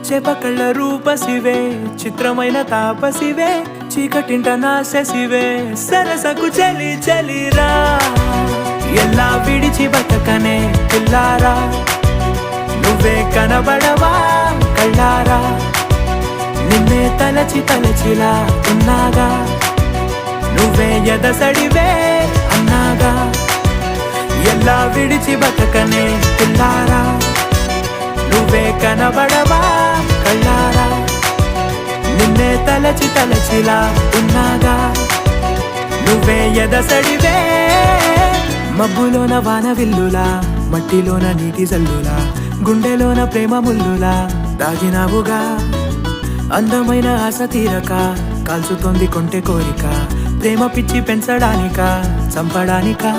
చేపకళ్ళ రూపసివే చిత్రమైన తాపసివే చీకటింట నాశసివే సరసకు చలి చలిరా ఎలా విడిచి బతకనే పిల్లారా నువ్వే కనబడవా కళ్ళారా నిన్నే తలచి తలచిలా ఉన్నాగా నువ్వే ఎదసడివే అన్నాగా ఎలా విడిచి బతకనే పిల్లారా నువ్వే కనబడవా కళ్ళారా నిన్నే తలచి తలచిలా ఉన్నాగా నువ్వే ఎదసడివే మబ్బులోన వాన విల్లులా మట్టిలోన నీటి జల్లులా గుండెలోన ప్రేమ ముల్లులా దాగినావుగా అందమైన ఆశ తీరక కాల్చుతోంది కొంటె కోరిక ప్రేమ పిచ్చి పెంచడానికా చంపడానికా